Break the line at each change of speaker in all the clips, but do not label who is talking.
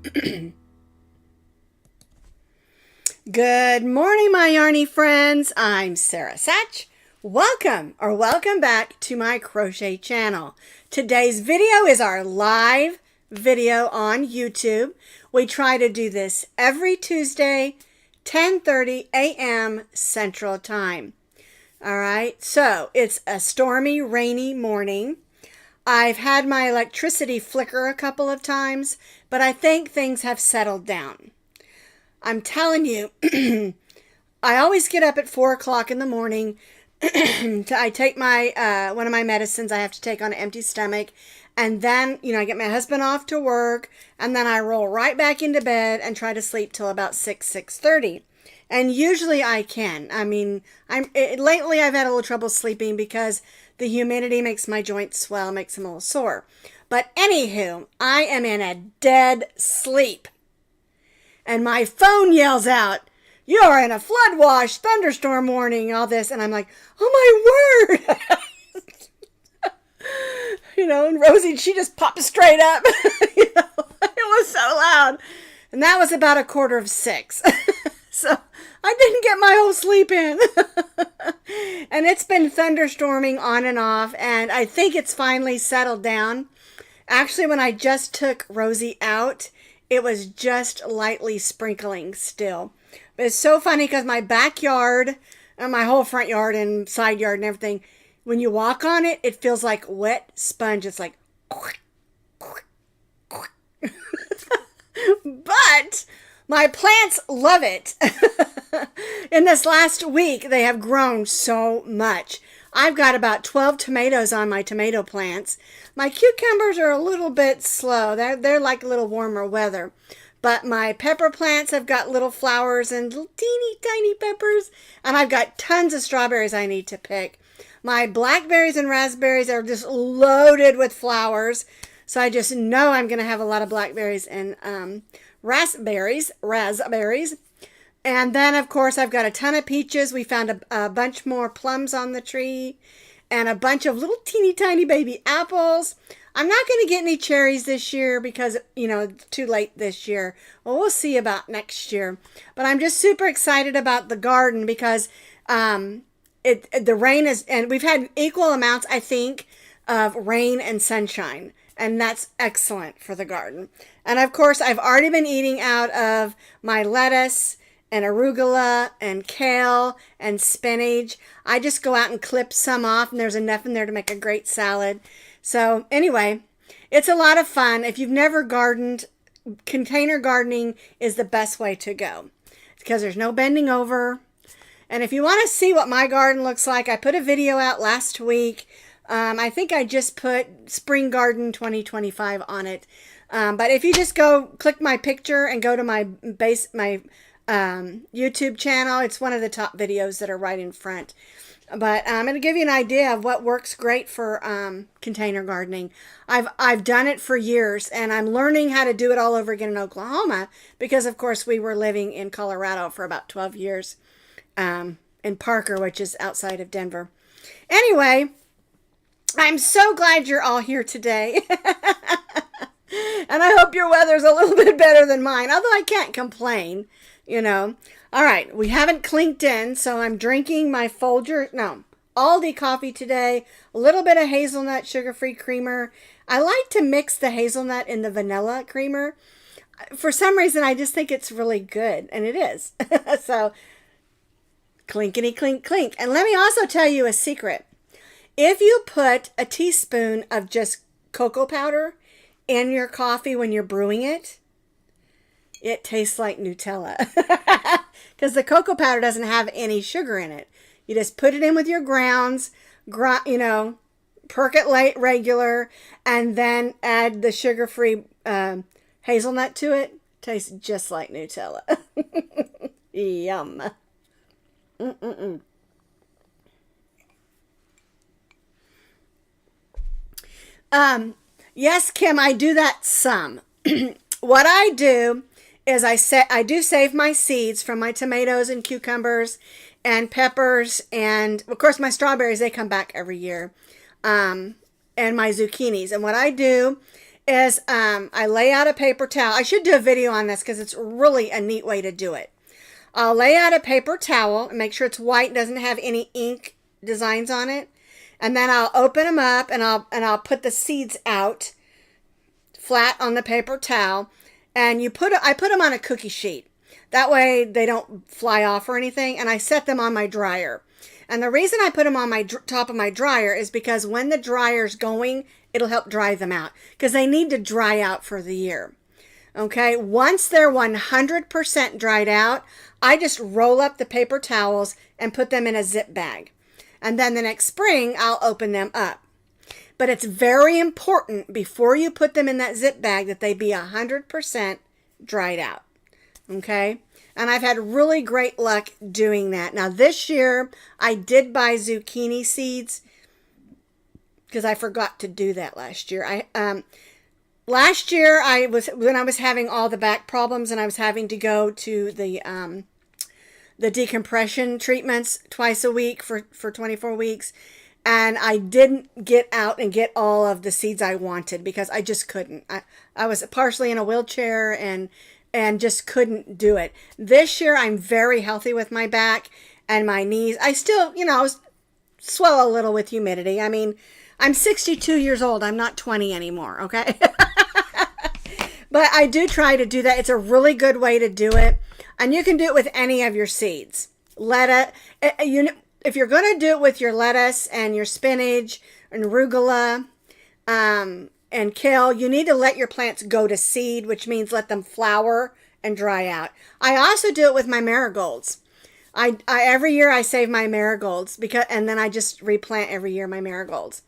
Good morning, my yarny friends. I'm Sara Sach. Welcome back to my crochet channel. Today's video is our live video on YouTube. We try to do this every Tuesday, 10:30 a.m. Central Time. All right, so it's a stormy, rainy morning. I've had my electricity flicker a couple of times, but I think things have settled down. I'm telling you, I always get up at 4 o'clock in the morning. I take my one of my medicines I have to take on an empty stomach. And then, I get my husband off to work. And then I roll right back into bed and try to sleep till about 6:30. And usually I can. I mean, lately I've had a little trouble sleeping because the humidity makes my joints swell, makes them a little sore. But anywho, I am in a dead sleep. And my phone yells out, "You're in a flood watch, thunderstorm warning," all this. And I'm like, oh my word. And Rosie, she just popped straight up. It was so loud. And that was about 5:45. So I didn't get my whole sleep in. And it's been thunderstorming on and off. And I think it's finally settled down. Actually, when I just took Rosie out, it was just lightly sprinkling still. But it's so funny because my backyard and my whole front yard and side yard and everything, when you walk on it, it feels like wet sponge. It's like, but my plants love it. In this last week, they have grown so much. I've got about 12 tomatoes on my tomato plants. My cucumbers are a little bit slow. They're like a little warmer weather. But my pepper plants have got little flowers and little teeny tiny peppers. And I've got tons of strawberries I need to pick. My blackberries and raspberries are just loaded with flowers. So I just know I'm going to have a lot of blackberries and raspberries. And then, of course, I've got a ton of peaches. We found a bunch more plums on the tree and a bunch of little teeny tiny baby apples. I'm not going to get any cherries this year because, too late this year. Well, we'll see about next year. But I'm just super excited about the garden because the rain is, and we've had equal amounts, I think, of rain and sunshine. And that's excellent for the garden. And, of course, I've already been eating out of my lettuce and arugula and kale and spinach. I just go out and clip some off, and there's enough in there to make a great salad. So anyway, it's a lot of fun. If you've never gardened, container gardening is the best way to go because there's no bending over. And if you want to see what my garden looks like, I put a video out last week. I think I just put Spring Garden 2025 on it. But if you just go click my picture and go to my YouTube channel, it's one of the top videos that are right in front. But I'm going to give you an idea of what works great for container gardening. I've done it for years, and I'm learning how to do it all over again in Oklahoma because, of course, we were living in Colorado for about 12 years in Parker, which is outside of Denver. Anyway, I'm so glad you're all here today. And I hope your weather's a little bit better than mine, although I can't complain. All right, we haven't clinked in, so I'm drinking my Aldi coffee today, a little bit of hazelnut sugar-free creamer. I like to mix the hazelnut in the vanilla creamer. For some reason, I just think it's really good, and it is. So, clinkety clink clink. And let me also tell you a secret. If you put a teaspoon of just cocoa powder in your coffee when you're brewing it, it tastes like Nutella because the cocoa powder doesn't have any sugar in it. You just put it in with your grounds, percolate regular, and then add the sugar-free hazelnut to it. Tastes just like Nutella. Yum. Yes, Kim, I do that some. What I do is I do save my seeds from my tomatoes and cucumbers and peppers, and of course my strawberries, they come back every year, and my zucchinis. And what I do is I lay out a paper towel. I should do a video on this because it's really a neat way to do it. I'll lay out a paper towel and make sure it's white, doesn't have any ink designs on it. And then I'll open them up and I'll put the seeds out flat on the paper towel. And I put them on a cookie sheet. That way they don't fly off or anything. And I set them on my dryer. And the reason I put them on my top of my dryer is because when the dryer's going, it'll help dry them out. Because they need to dry out for the year. Okay, once they're 100% dried out, I just roll up the paper towels and put them in a zip bag. And then the next spring, I'll open them up. But it's very important before you put them in that zip bag that they be 100% dried out. Okay? And I've had really great luck doing that. Now this year, I did buy zucchini seeds because I forgot to do that last year. Last year, when I was having all the back problems and I was having to go to the decompression treatments twice a week for 24 weeks. And I didn't get out and get all of the seeds I wanted because I just couldn't. I was partially in a wheelchair and just couldn't do it. This year, I'm very healthy with my back and my knees. I still, swell a little with humidity. I mean, I'm 62 years old. I'm not 20 anymore, okay? But I do try to do that. It's a really good way to do it. And you can do it with any of your seeds. Lettuce, if you're going to do it with your lettuce and your spinach and arugula and kale, you need to let your plants go to seed, which means let them flower and dry out. I also do it with my marigolds. I every year I save my marigolds and then I just replant every year my marigolds.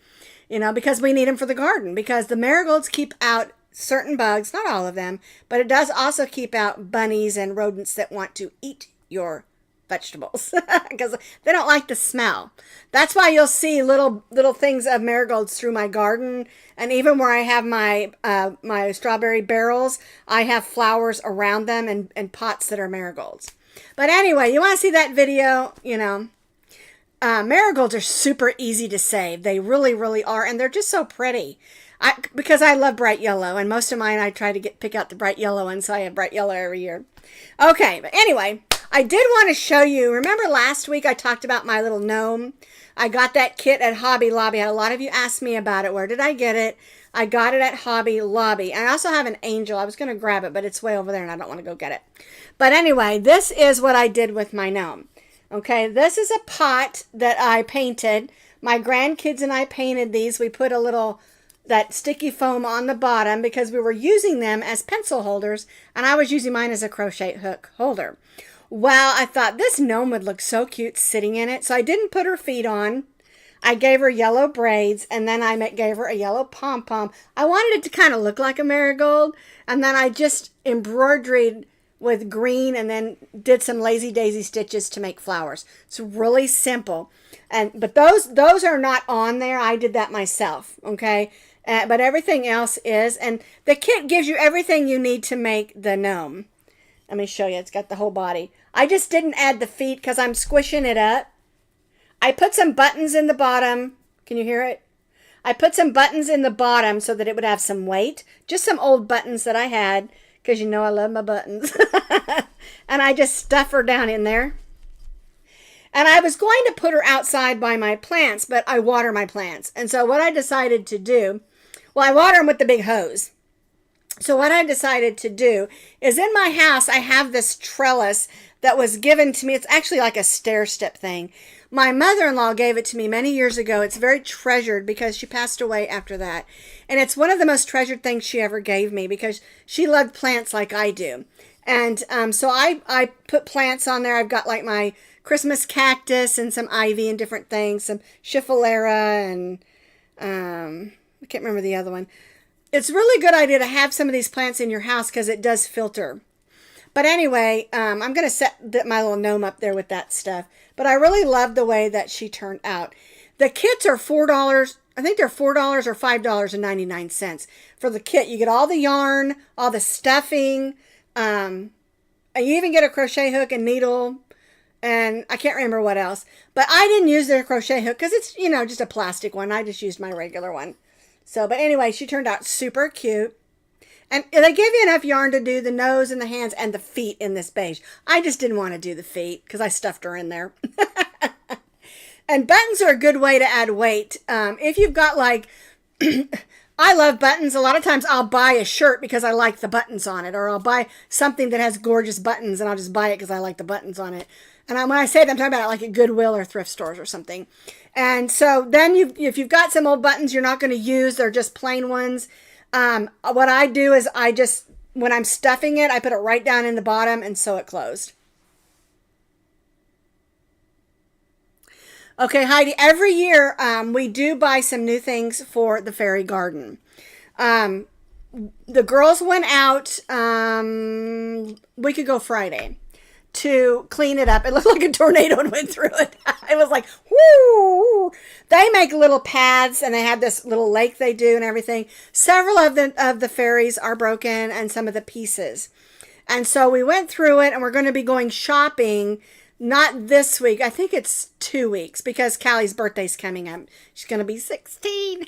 Because we need them for the garden, because the marigolds keep out certain bugs, not all of them, but it does also keep out bunnies and rodents that want to eat your vegetables because they don't like the smell. That's why you'll see little things of marigolds through my garden, and even where I have my strawberry barrels, I have flowers around them and pots that are marigolds. But anyway, you want to see that video, marigolds are super easy to save. They really, really are, and they're just so pretty. Because I love bright yellow, and most of mine I try to pick out the bright yellow one, so I have bright yellow every year. Okay, but anyway, I did want to show you, remember last week I talked about my little gnome? I got that kit at Hobby Lobby. A lot of you asked me about it. Where did I get it? I got it at Hobby Lobby. I also have an angel. I was going to grab it, but it's way over there, and I don't want to go get it. But anyway, this is what I did with my gnome. Okay, this is a pot that I painted. My grandkids and I painted these. We put that sticky foam on the bottom because we were using them as pencil holders, and I was using mine as a crochet hook holder. Well, I thought this gnome would look so cute sitting in it, so I didn't put her feet on. I gave her yellow braids, and then I gave her a yellow pom-pom. I wanted it to kind of look like a marigold, and then I just embroidered with green and then did some lazy daisy stitches to make flowers. It's really simple. But those are not on there. I did that myself, okay? But everything else is. And the kit gives you everything you need to make the gnome. Let me show you. It's got the whole body. I just didn't add the feet because I'm squishing it up. I put some buttons in the bottom. Can you hear it? I put some buttons in the bottom so that it would have some weight. Just some old buttons that I had because I love my buttons. And I just stuff her down in there. And I was going to put her outside by my plants, but I water my plants. And so what I decided to do, I water them with the big hose. So what I decided to do is in my house, I have this trellis that was given to me. It's actually like a stair step thing. My mother-in-law gave it to me many years ago. It's very treasured because she passed away after that. And it's one of the most treasured things she ever gave me because she loved plants like I do. And so I put plants on there. I've got like my Christmas cactus and some ivy and different things, some schiffelera and I can't remember the other one. It's a really good idea to have some of these plants in your house because it does filter. But anyway, I'm going to set my little gnome up there with that stuff. But I really love the way that she turned out. The kits are $4. I think they're $4 or $5.99 for the kit. You get all the yarn, all the stuffing, and you even get a crochet hook and needle. And I can't remember what else. But I didn't use their crochet hook because it's, just a plastic one. I just used my regular one. So, but anyway, she turned out super cute. And they give you enough yarn to do the nose and the hands and the feet in this beige. I just didn't want to do the feet because I stuffed her in there. And buttons are a good way to add weight. If you've got like, I love buttons. A lot of times I'll buy a shirt because I like the buttons on it. Or I'll buy something that has gorgeous buttons and I'll just buy it because I like the buttons on it. And when I say that, I'm talking about like at Goodwill or thrift stores or something. And so then if you've got some old buttons you're not going to use, they're just plain ones. What I do is when I'm stuffing it, I put it right down in the bottom and sew it closed. Okay, Heidi, every year we do buy some new things for the fairy garden. The girls went out week ago Friday to clean it up. It looked like a tornado and went through it. It was like, whoo! They make little paths and they have this little lake they do and everything. Several of the fairies are broken and some of the pieces. And so we went through it and we're going to be going shopping. Not this week. I think it's 2 weeks because Callie's birthday's coming up. She's going to be 16.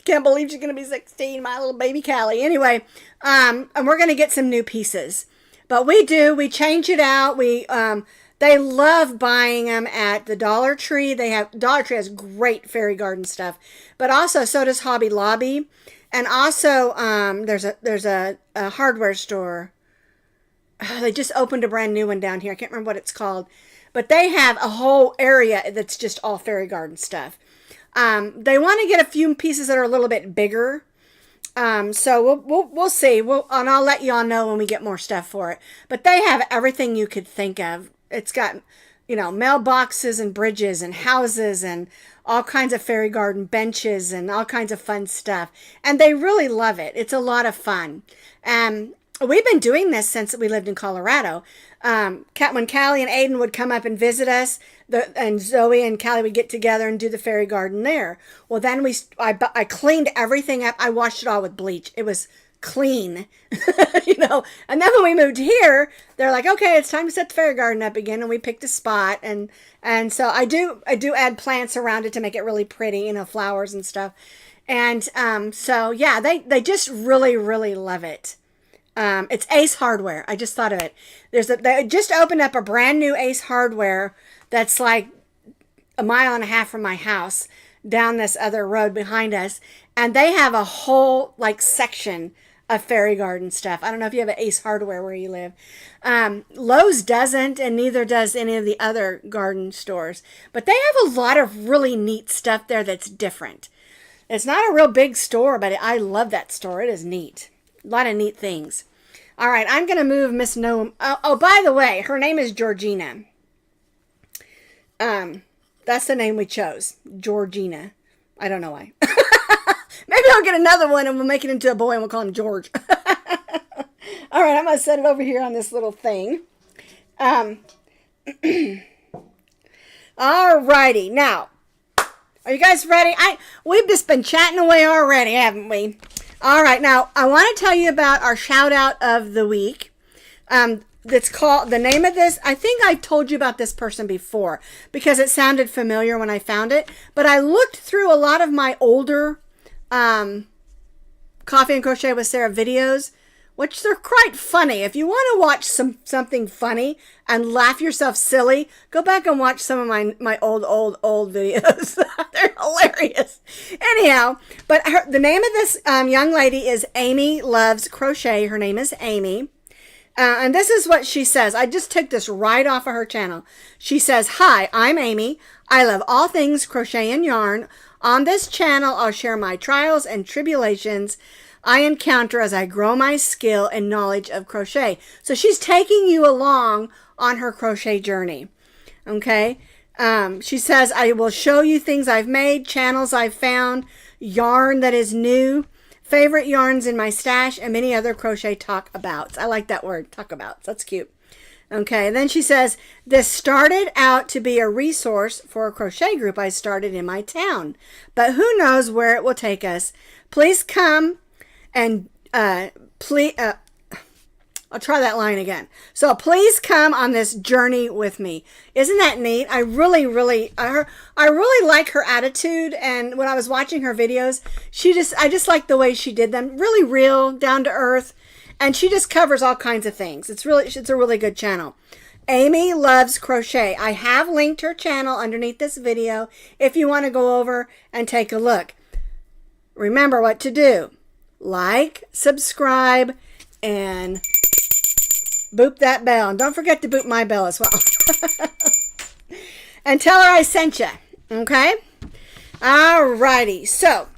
Can't believe she's going to be 16, my little baby Callie. Anyway, and we're going to get some new pieces. But we change it out. They love buying them at the Dollar Tree. Dollar Tree has great fairy garden stuff. But also, so does Hobby Lobby. And also, there's a hardware store. They just opened a brand new one down here. I can't remember what it's called. But they have a whole area that's just all fairy garden stuff. They want to get a few pieces that are a little bit bigger. So we'll see. And I'll let y'all know when we get more stuff for it. But they have everything you could think of. It's got, mailboxes and bridges and houses and all kinds of fairy garden benches and all kinds of fun stuff. And they really love it. It's a lot of fun. We've been doing this since we lived in Colorado. When Callie and Aiden would come up and visit us, and Zoe and Callie would get together and do the fairy garden there. Well, then I cleaned everything up. I washed it all with bleach. It was clean, And then when we moved here, they're like, okay, it's time to set the fairy garden up again. And we picked a spot. And so I do add plants around it to make it really pretty, flowers and stuff. And so, yeah, they just really, really love it. It's Ace Hardware. I just thought of it. They just opened up a brand new Ace Hardware that's like 1.5 miles from my house down this other road behind us. And they have a whole section of fairy garden stuff. I don't know if you have an Ace Hardware where you live. Lowe's doesn't, and neither does any of the other garden stores. But they have a lot of really neat stuff there that's different. It's not a real big store, but I love that store. It is neat. A lot of neat things. All right, I'm going to move Miss Gnome. Oh, by the way, her name is Georgina. That's the name we chose. Georgina. I don't know why. Maybe I'll get another one and we'll make it into a boy and we'll call him George. All right, I'm going to set it over here on this little thing. All righty. Now, are you guys ready? We've just been chatting away already, haven't we? All right, now I want to tell you about our shout out of the week. That's called, the name of this, I think I told you about this person before because it sounded familiar when I found it. But I looked through a lot of my older Coffee and Crochet with Sarah videos, which they're quite funny. If you want to watch something funny and laugh yourself silly, go back and watch some of my old videos. They're hilarious. Anyhow, but the name of this young lady is Amy Loves Crochet. Her name is Amy. And this is what she says. I just took this right off of her channel. She says, "Hi, I'm Amy. I love all things crochet and yarn. On this channel, I'll share my trials and tribulations I encounter as I grow my skill and knowledge of crochet." So she's taking you along on her crochet journey. Okay. She says, "I will show you things I've made, channels I've found, yarn that is new, favorite yarns in my stash, and many other crochet talkabouts." I like that word, talkabouts. That's cute. Okay, and then she says, "This started out to be a resource for a crochet group I started in my town, but who knows where it will take us. Please come and I'll try that line again. So please come on this journey with me. Isn't that neat? I really like her attitude. And when I was watching her videos, I just like the way she did them. Really real, down to earth. And she just covers all kinds of things. It's a really good channel. Amy Loves Crochet. I have linked her channel underneath this video if you want to go over and take a look. Remember what to do. Like, subscribe, and boop that bell. And don't forget to boop my bell as well. And tell her I sent you. Okay? Alrighty. So,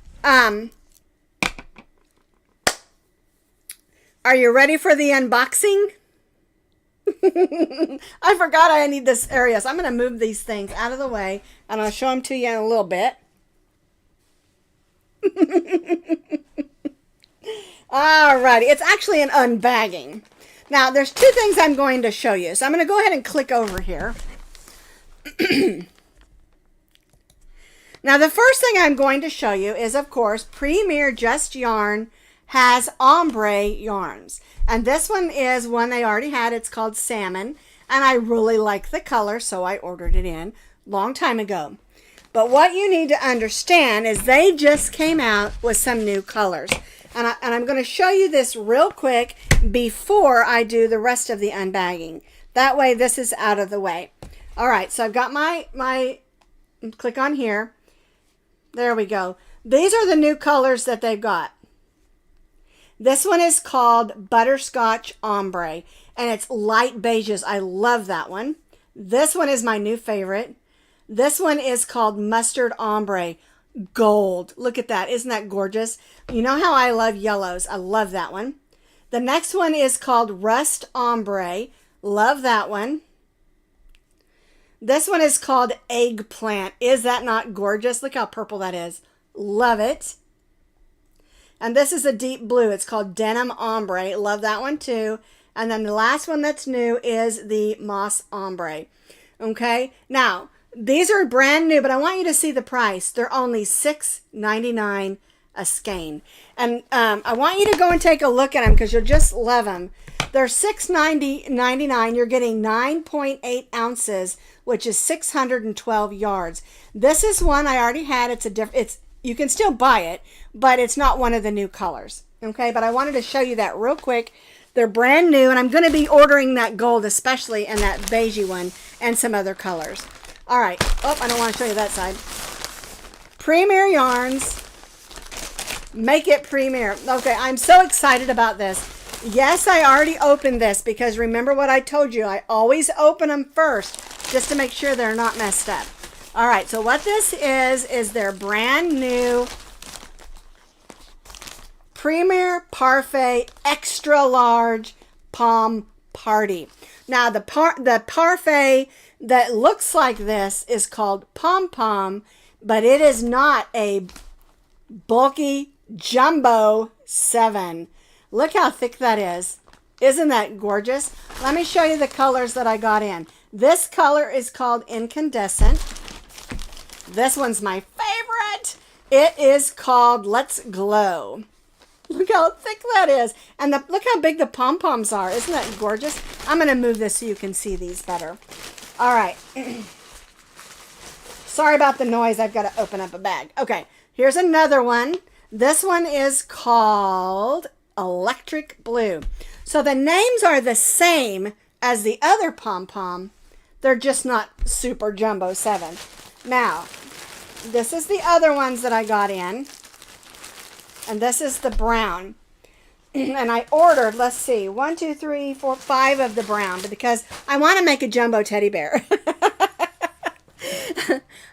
are you ready for the unboxing? I forgot I need this area, so I'm going to move these things out of the way, and I'll show them to you in a little bit. Alrighty, it's actually an unbagging. Now, there's two things I'm going to show you, so I'm going to go ahead and click over here. Now, the first thing I'm going to show you is, of course, Premier Just Yarn has ombre yarns. And this one is one they already had. It's called Salmon. And I really like the color, so I ordered it in a long time ago. But what you need to understand is they just came out with some new colors. And I'm going to show you this real quick before I do the rest of the unbagging. That way this is out of the way. All right, so I've got my click on here. There we go. These are the new colors that they've got. This one is called Butterscotch Ombre, and it's light beiges. I love that one. This one is my new favorite. This one is called Mustard Ombre Gold. Look at that. Isn't that gorgeous? You know how I love yellows. I love that one. The next one is called Rust Ombre. Love that one. This one is called Eggplant. Is that not gorgeous? Look how purple that is. Love it. And this is a deep blue. It's called Denim Ombre. Love that one too. And then the last one that's new is the Moss Ombre. Okay. Now, these are brand new, but I want you to see the price. They're only $6.99 a skein. And I want you to go and take a look at them because you'll just love them. They're $6.99. You're getting 9.8 ounces, which is 612 yards. This is one I already had. You can still buy it, but it's not one of the new colors. Okay, but I wanted to show you that real quick. They're brand new, and I'm going to be ordering that gold, especially in that beigey one, and some other colors. All right. Oh, I don't want to show you that side. Premier Yarns. Make it Premier. Okay, I'm so excited about this. Yes, I already opened this because remember what I told you. I always open them first just to make sure they're not messed up. All right, so what this is their brand new Premier Parfait Extra Large Pom Party. Now, the parfait that looks like this is called Pom Pom, but it is not a bulky Jumbo 7. Look how thick that is. Isn't that gorgeous? Let me show you the colors that I got in. This color is called Incandescent. This one's my favorite. It is called Let's Glow. Look how thick that is. And look how big the pom-poms are. Isn't that gorgeous? I'm going to move this so you can see these better. All right. Sorry about the noise. I've got to open up a bag. Okay. Here's another one. This one is called Electric Blue. So the names are the same as the other pom-pom. They're just not Super Jumbo 7. Now, this is the other ones that I got in. And this is the brown. And I ordered, let's see, 1, 2, 3, 4, 5 of the brown because I want to make a jumbo teddy bear.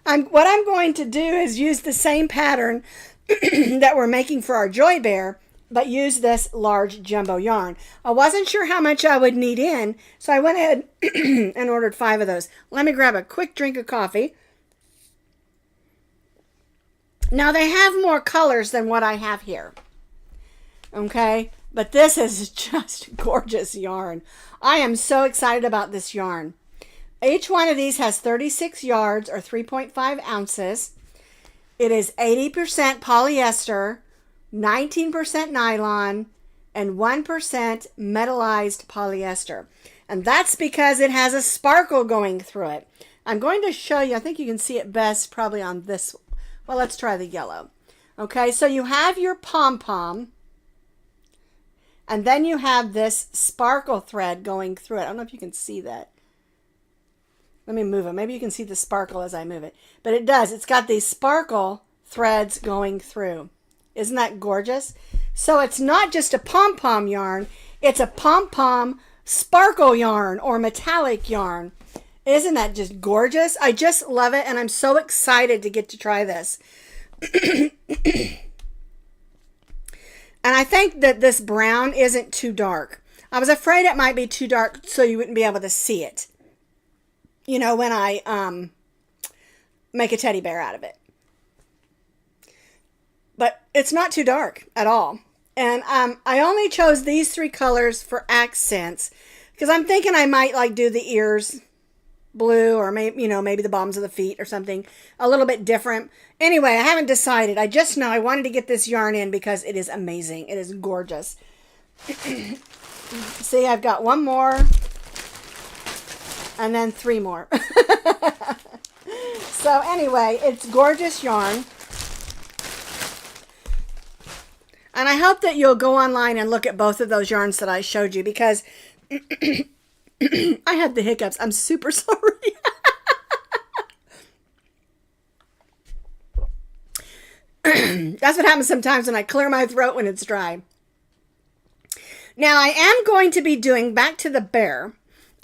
What I'm going to do is use the same pattern that we're making for our Joy Bear, but use this large jumbo yarn. I wasn't sure how much I would need in, so I went ahead and ordered 5 of those. Let me grab a quick drink of coffee. Now, they have more colors than what I have here. Okay? But this is just gorgeous yarn. I am so excited about this yarn. Each one of these has 36 yards or 3.5 ounces. It is 80% polyester, 19% nylon, and 1% metallized polyester. And that's because it has a sparkle going through it. I'm going to show you, I think you can see it best probably on this. Well, let's try the yellow. Okay, so you have your pom-pom, and then you have this sparkle thread going through it. I don't know if you can see that. Let me move it. Maybe you can see the sparkle as I move it. But it does. It's got these sparkle threads going through. Isn't that gorgeous? So it's not just a pom-pom yarn. It's a pom-pom sparkle yarn or metallic yarn. Isn't that just gorgeous? I just love it, and I'm so excited to get to try this. And I think that this brown isn't too dark. I was afraid it might be too dark so you wouldn't be able to see it. You know, when I make a teddy bear out of it. But it's not too dark at all. And I only chose these 3 colors for accents because I'm thinking I might like do the ears blue, or maybe, you know, maybe the bottoms of the feet or something a little bit different. Anyway, I haven't decided. I just know I wanted to get this yarn in because it is amazing. It is gorgeous. See, I've got 1 more and then 3 more. So anyway, it's gorgeous yarn. And I hope that you'll go online and look at both of those yarns that I showed you, because I had the hiccups. I'm super sorry. That's what happens sometimes when I clear my throat when it's dry. Now I am going to be doing, back to the bear,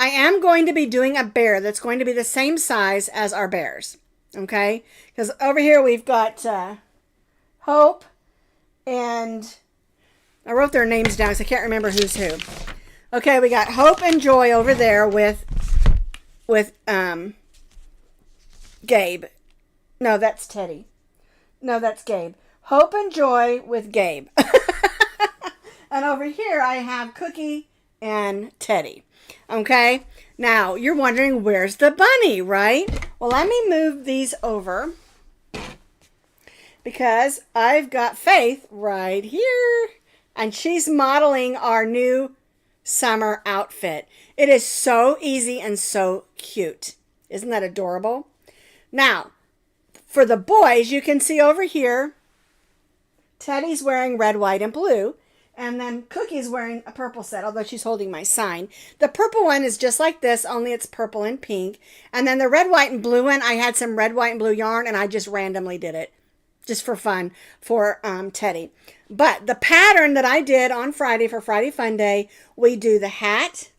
I am going to be doing a bear that's going to be the same size as our bears. Okay? Because over here we've got Hope, and I wrote their names down because I can't remember who's who. Okay, we got Hope and Joy over there with Gabe. No, that's Teddy. No, that's Gabe. Hope and Joy with Gabe. And over here I have Cookie and Teddy. Okay, now you're wondering, where's the bunny, right? Well, let me move these over because I've got Faith right here, and she's modeling our new summer outfit. It is so easy and so cute. Isn't that adorable? Now, for the boys, you can see over here, Teddy's wearing red, white, and blue. And then Cookie's wearing a purple set, although she's holding my sign. The purple one is just like this, only it's purple and pink. And then the red, white, and blue one, I had some red, white, and blue yarn, and I just randomly did it. Just for fun for Teddy. But the pattern that I did on Friday for Friday Fun Day, we do the hat.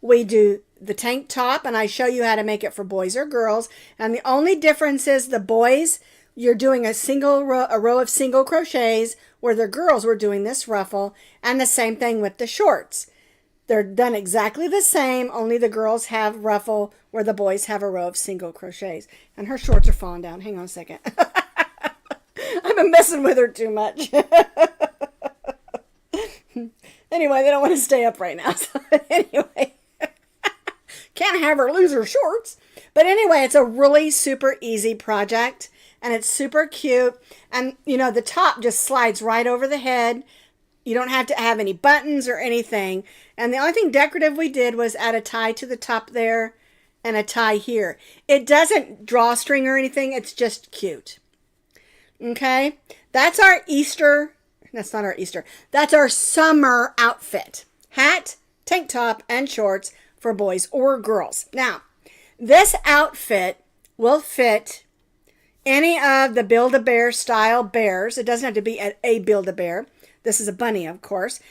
We do the tank top, and I show you how to make it for boys or girls. And the only difference is the boys, you're doing a row of single crochets, where the girls were doing this ruffle, and the same thing with the shorts. They're done exactly the same, only the girls have ruffle where the boys have a row of single crochets. And her shorts are falling down. Hang on a second. I've been messing with her too much. Anyway, they don't want to stay up right now. So anyway, can't have her lose her shorts. But anyway, it's a really super easy project. And it's super cute. And, you know, the top just slides right over the head. You don't have to have any buttons or anything. And the only thing decorative we did was add a tie to the top there and a tie here. It doesn't draw string or anything. It's just cute. Okay? That's our Easter. That's not our Easter. That's our summer outfit. Hat, tank top, and shorts for boys or girls. Now, this outfit will fit any of the Build-A-Bear style bears. It doesn't have to be a Build-A-Bear. This is a bunny, of course,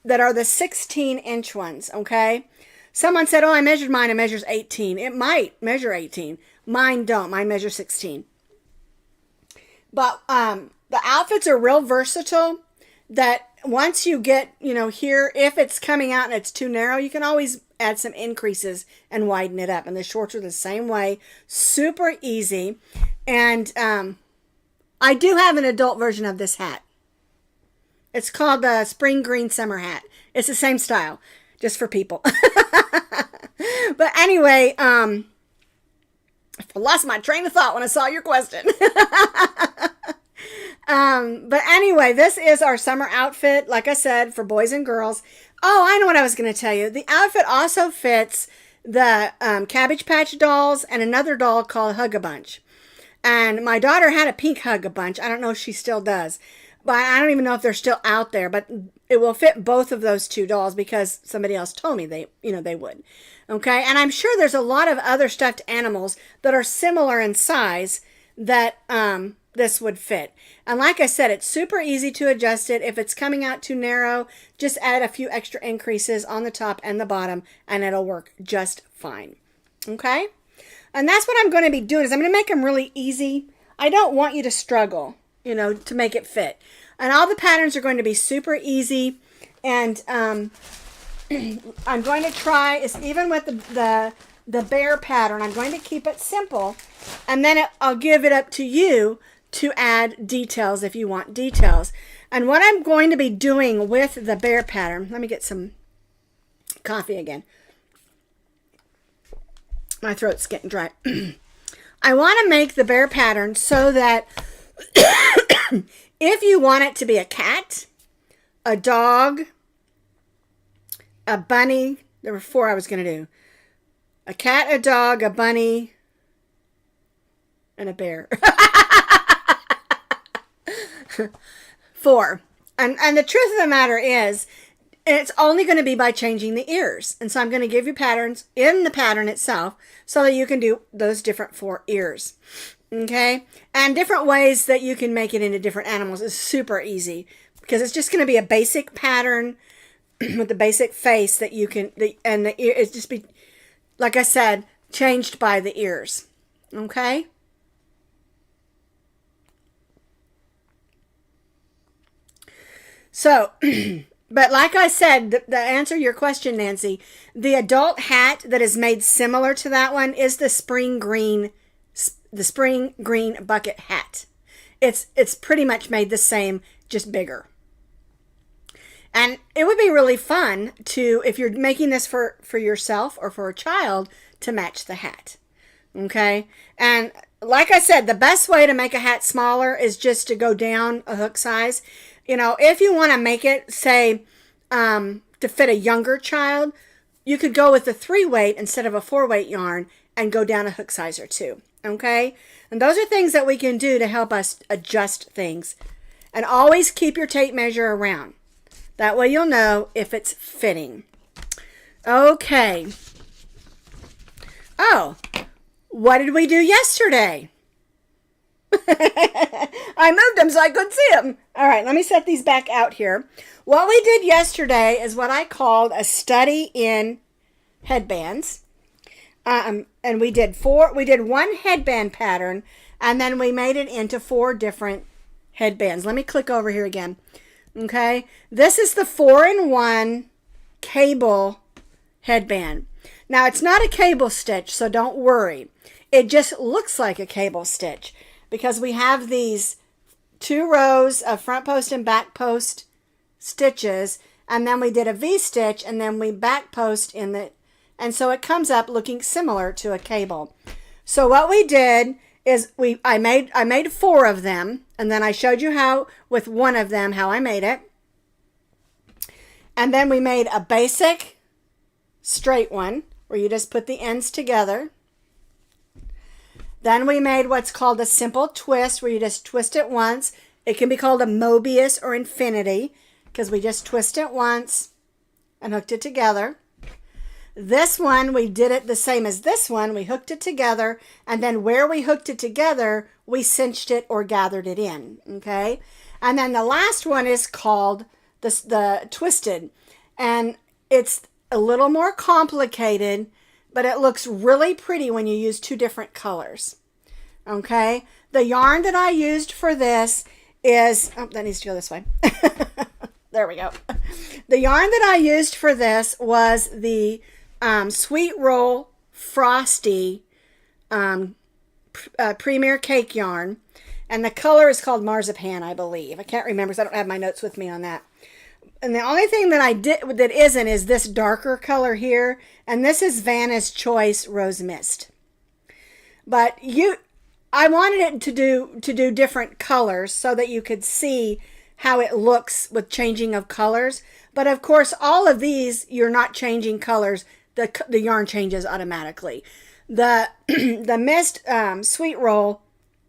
that are the 16-inch ones, okay? Someone said, oh, I measured mine. It measures 18. It might measure 18. Mine don't. Mine measures 16. But the outfits are real versatile, that once you get, you know, here, if it's coming out and it's too narrow, you can always add some increases and widen it up. And the shorts are the same way. Super easy. And I do have an adult version of this hat. It's called the Spring Green Summer Hat. It's the same style, just for people. But anyway, I lost my train of thought when I saw your question. But anyway, this is our summer outfit, like I said, for boys and girls. Oh, I know what I was going to tell you. The outfit also fits the Cabbage Patch dolls and another doll called Hug-a-Bunch. And my daughter had a pink Hug-a-Bunch. I don't know if she still does. But I don't even know if they're still out there. But it will fit both of those two dolls because somebody else told me they would. Okay, and I'm sure there's a lot of other stuffed animals that are similar in size that this would fit. And like I said, it's super easy to adjust it. If it's coming out too narrow, just add a few extra increases on the top and the bottom, and it'll work just fine. Okay? And that's what I'm going to be doing, is I'm going to make them really easy. I don't want you to struggle, to make it fit. And all the patterns are going to be super easy. And I'm going to try, even with the bear pattern, I'm going to keep it simple. And then I'll give it up to you to add details if you want details. And what I'm going to be doing with the bear pattern, let me get some coffee again. My throat's getting dry. I want to make the bear pattern so that if you want it to be a cat, a dog, a bunny, there were 4 I was going to do. A cat, a dog, a bunny, and a bear. 4. And the truth of the matter is, it's only going to be by changing the ears. And so I'm going to give you patterns in the pattern itself so that you can do those different 4 ears. Okay? And different ways that you can make it into different animals is super easy because it's just going to be a basic pattern with the basic face that you can, and the ear, it's just be, like I said, changed by the ears. Okay? So, but like I said, the answer to your question, Nancy, the adult hat that is made similar to that one is the spring green bucket hat. It's pretty much made the same, just bigger. And it would be really fun to, if you're making this for yourself or for a child, to match the hat. Okay? And like I said, the best way to make a hat smaller is just to go down a hook size. If you want to make it, say, to fit a younger child, you could go with a 3-weight instead of a 4-weight yarn and go down a hook size or 2. Okay? And those are things that we can do to help us adjust things. And always keep your tape measure around. That way you'll know if it's fitting. Okay. Oh, what did we do yesterday? I moved them so I couldn't see them. All right, let me set these back out here. What we did yesterday is what I called a study in headbands. And we did 1 headband pattern, and then we made it into 4 different headbands. Let me click over here again. Okay, this is the 4-in-1 cable headband. Now, it's not a cable stitch, so don't worry. It just looks like a cable stitch because we have these 2 rows of front post and back post stitches, and then we did a V-stitch, and then we back post in the, and so it comes up looking similar to a cable. So what we did is I made 4 of them, and then I showed you how with 1 of them how I made it. And then we made a basic straight one where you just put the ends together. Then we made what's called a simple twist where you just twist it once. It can be called a Mobius or infinity because we just twist it once and hooked it together. This one, we did it the same as this one. We hooked it together, and then where we hooked it together, we cinched it or gathered it in, okay? And then the last one is called the twisted, and it's a little more complicated, but it looks really pretty when you use 2 different colors, okay? The yarn that I used for this is, oh, that needs to go this way. There we go. The yarn that I used for this was the Sweet Roll Frosty Premier Cake yarn, and the color is called Marzipan, I believe. I can't remember because I don't have my notes with me on that. And the only thing that I did that isn't is this darker color here, and this is Vanna's Choice Rose Mist. But I wanted it to do different colors so that you could see how it looks with changing of colors. But of course, all of these, you're not changing colors. The yarn changes automatically. The the mist sweet roll,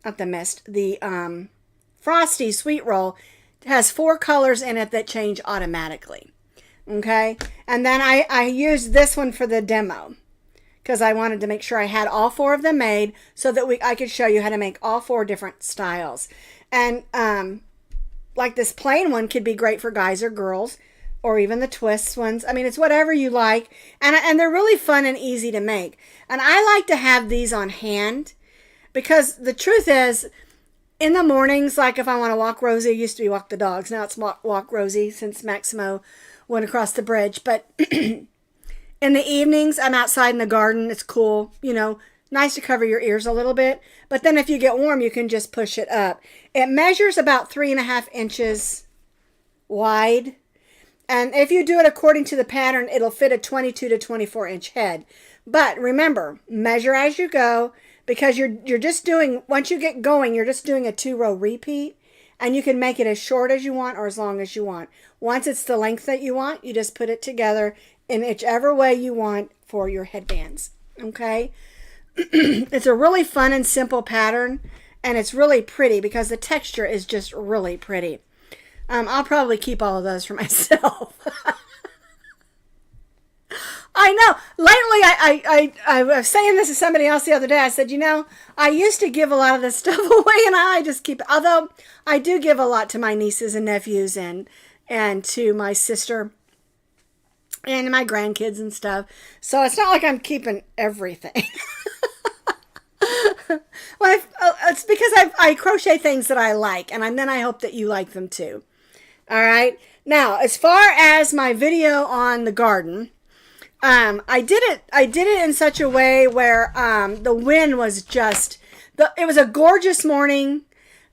not the mist, the frosty sweet roll has 4 colors in it that change automatically. Okay, and then I used this one for the demo because I wanted to make sure I had all 4 of them made so that I could show you how to make all 4 different styles. And like this plain one could be great for guys or girls, or even the twists ones. I mean, it's whatever you like. And they're really fun and easy to make. And I like to have these on hand because the truth is, in the mornings, like if I want to walk Rosie, it used to be walk the dogs. Now it's walk Rosie since Maximo went across the bridge. But in the evenings, I'm outside in the garden. It's cool, you know, nice to cover your ears a little bit. But then if you get warm, you can just push it up. It measures about 3.5 inches wide. And if you do it according to the pattern, it'll fit a 22 to 24 inch head. But remember, measure as you go, because you're just doing, once you get going, you're just doing a 2-row repeat. And you can make it as short as you want or as long as you want. Once it's the length that you want, you just put it together in whichever way you want for your headbands. Okay? It's a really fun and simple pattern. And it's really pretty because the texture is just really pretty. I'll probably keep all of those for myself. I know. Lately, I was saying this to somebody else the other day. I said, you know, I used to give a lot of this stuff away, and I just keep it. Although I do give a lot to my nieces and nephews and to my sister and my grandkids and stuff. So it's not like I'm keeping everything. Well, it's because I crochet things that I like, and then I hope that you like them too. All right. Now, as far as my video on the garden, I did it in such a way where the wind was just it was a gorgeous morning.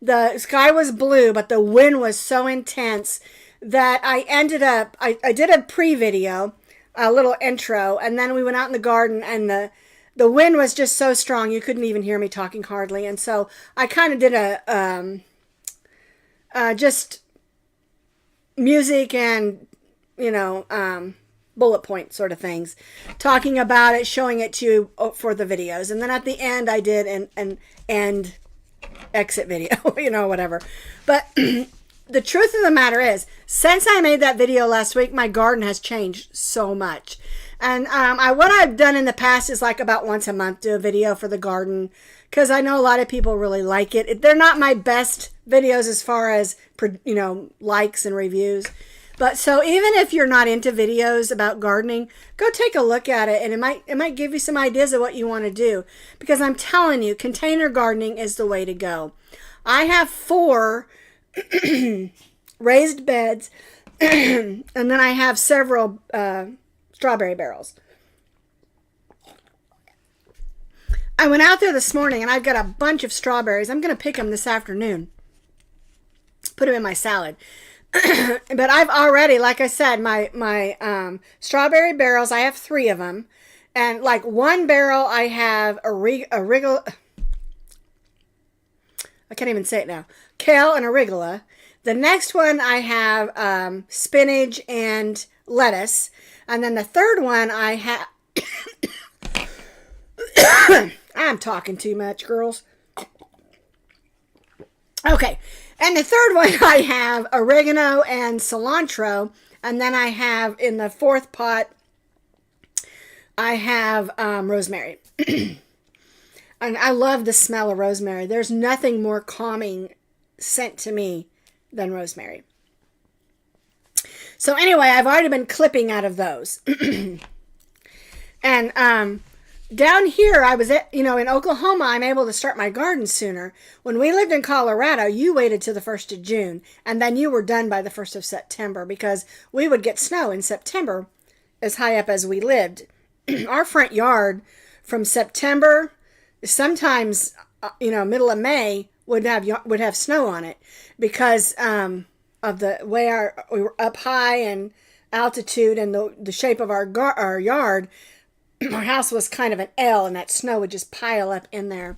The sky was blue, but the wind was so intense that I ended up I did a pre-video, a little intro, and then we went out in the garden, and the wind was just so strong you couldn't even hear me talking hardly. And so I kind of did a just music and, you know, bullet point sort of things, talking about it, showing it to you for the videos. And then at the end I did an end exit video, you know, whatever. But the truth of the matter is, since I made that video last week, my garden has changed so much. And what I've done in the past is like about once a month do a video for the garden, because I know a lot of people really like it. They're not my best videos as far as, you know, likes and reviews. But so even if you're not into videos about gardening, go take a look at it, and it might give you some ideas of what you want to do. Because I'm telling you, container gardening is the way to go. I have 4 raised beds, and then I have several strawberry barrels. I went out there this morning, and I've got a bunch of strawberries. I'm going to pick them this afternoon. Put them in my salad. But I've already, like I said, my strawberry barrels, I have 3 of them. And like one barrel, I have I can't even say it now. Kale and arugula. The next one, I have spinach and lettuce. And then the third one, I have... I'm talking too much, girls. Okay. And the third one, I have oregano and cilantro. And then I have, in the 4th pot, I have rosemary. And I love the smell of rosemary. There's nothing more calming scent to me than rosemary. So anyway, I've already been clipping out of those. And down here, I was in Oklahoma, I'm able to start my garden sooner. When we lived in Colorado, you waited till the 1st of June, and then you were done by the 1st of September, because we would get snow in September as high up as we lived. Our front yard from September, sometimes, middle of May, would have snow on it because of the way we were up high and altitude and the shape of our yard. Our house was kind of an L, and that snow would just pile up in there.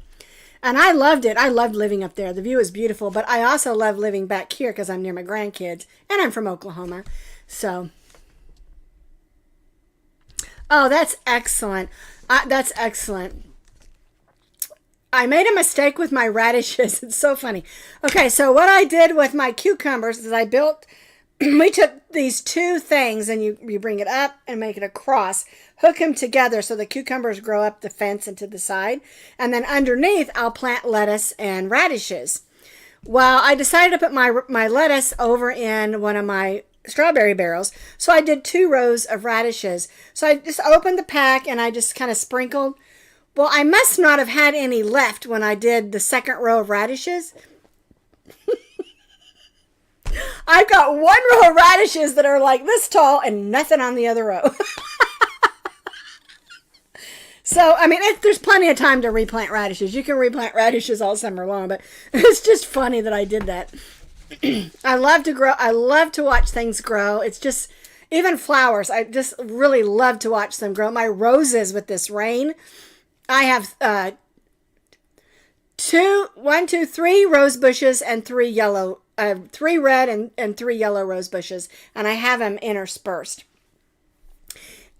And I loved it. I loved living up there. The view is beautiful, but I also love living back here because I'm near my grandkids and I'm from Oklahoma. So, oh, that's excellent. That's excellent. I made a mistake with my radishes. It's so funny. Okay, so what I did with my cucumbers is I built, we took these two things and you bring it up and make it a cross, hook them together so the cucumbers grow up the fence and to the side. And then underneath, I'll plant lettuce and radishes. Well, I decided to put my lettuce over in one of my strawberry barrels. So I did 2 rows of radishes. So I just opened the pack and I just kind of sprinkled. Well, I must not have had any left when I did the second row of radishes. I've got 1 row of radishes that are like this tall and nothing on the other row. So, I mean, there's plenty of time to replant radishes. You can replant radishes all summer long, but it's just funny that I did that. I love to grow. I love to watch things grow. It's just, even flowers, I just really love to watch them grow. My roses with this rain, I have 3 rose bushes and 3 yellow, 3 red and 3 yellow rose bushes, and I have them interspersed.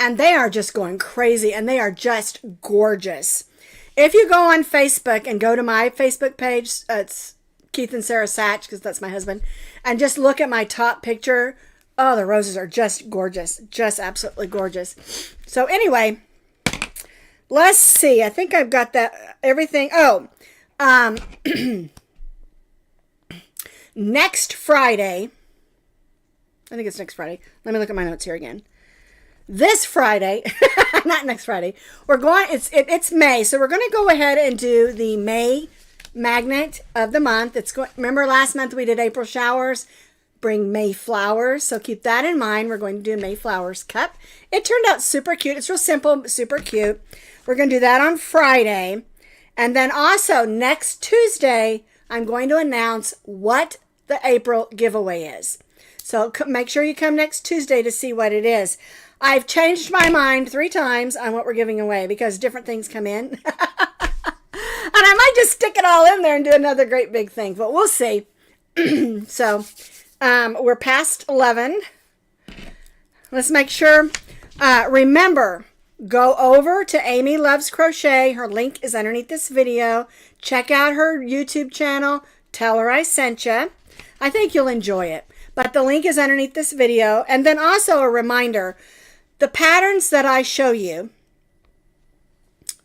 And they are just going crazy, and they are just gorgeous. If you go on Facebook and go to my Facebook page, it's Keith and Sara Sach, because that's my husband, and just look at my top picture. Oh, the roses are just gorgeous, just absolutely gorgeous. So anyway, let's see. I think I've got that everything. Oh, next Friday. I think it's next Friday. Let me look at my notes here again. This Friday, not next Friday. We're going. It's May, so we're going to go ahead and do the May magnet of the month. Remember last month we did April showers. Bring May flowers, so keep that in mind. We're going to do May flowers cup. It turned out super cute. It's real simple, super cute. We're going to do that on Friday. And then also next Tuesday, I'm going to announce what the April giveaway is. So make sure you come next Tuesday to see what it is. I've changed my mind 3 times on what we're giving away because different things come in. And I might just stick it all in there and do another great big thing, but we'll see. So we're past 11. Let's make sure. Remember, go over to Amy Loves Crochet. Her link is underneath this video. Check out her YouTube channel. Tell her I sent you. I think you'll enjoy it. But the link is underneath this video. And then also a reminder, the patterns that I show you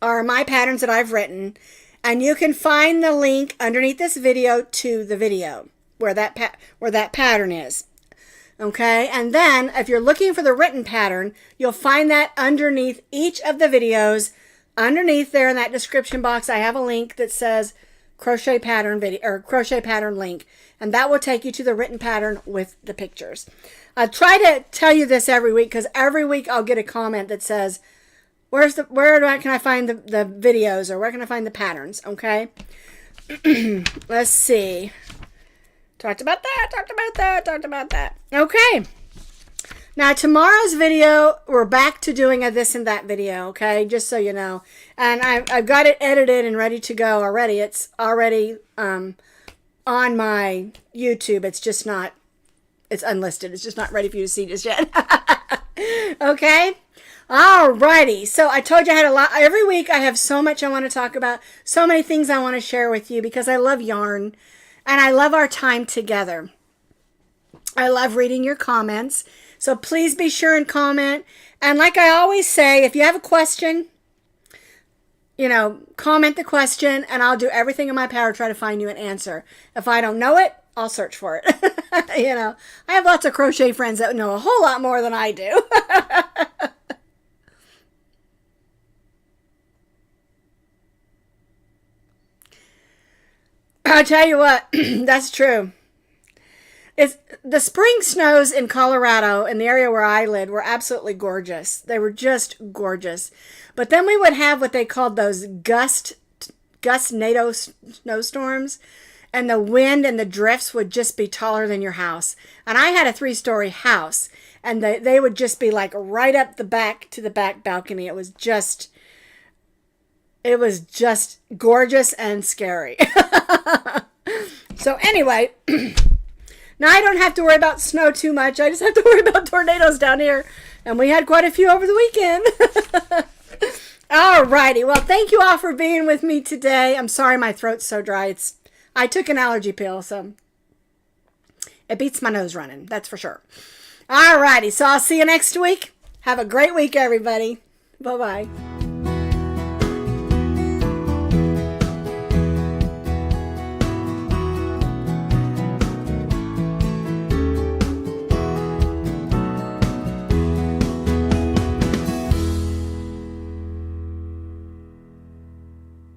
are my patterns that I've written. And you can find the link underneath this video to the video where that pattern is. Okay, and then if you're looking for the written pattern, you'll find that underneath each of the videos. Underneath there in that description box, I have a link that says crochet pattern video or crochet pattern link, and that will take you to the written pattern with the pictures. I try to tell you this every week because every week I'll get a comment that says, where can I find the videos, or where can I find the patterns? Okay, let's see. Talked about that. Okay. Now, tomorrow's video, we're back to doing a this and that video, okay? Just so you know. And I've got it edited and ready to go already. It's already on my YouTube. It's just not, it's unlisted. It's just not ready for you to see just yet. Okay? Alrighty. So I told you I had a lot. Every week I have so much I want to talk about. So many things I want to share with you because I love yarn. And I love our time together. I love reading your comments. So please be sure and comment. And like I always say, if you have a question, comment the question and I'll do everything in my power to try to find you an answer. If I don't know it, I'll search for it. I have lots of crochet friends that know a whole lot more than I do. I'll tell you what, that's true. The spring snows in Colorado, in the area where I lived, were absolutely gorgeous. They were just gorgeous. But then we would have what they called those gust NATO snowstorms, and the wind and the drifts would just be taller than your house. And I had a 3-story house, and they would just be like right up the back to the back balcony. It was just, It was just gorgeous and scary. So anyway, now I don't have to worry about snow too much. I just have to worry about tornadoes down here. And we had quite a few over the weekend. Alrighty. Well, thank you all for being with me today. I'm sorry my throat's so dry. I took an allergy pill, so it beats my nose running. That's for sure. Alrighty. So I'll see you next week. Have a great week, everybody. Bye-bye.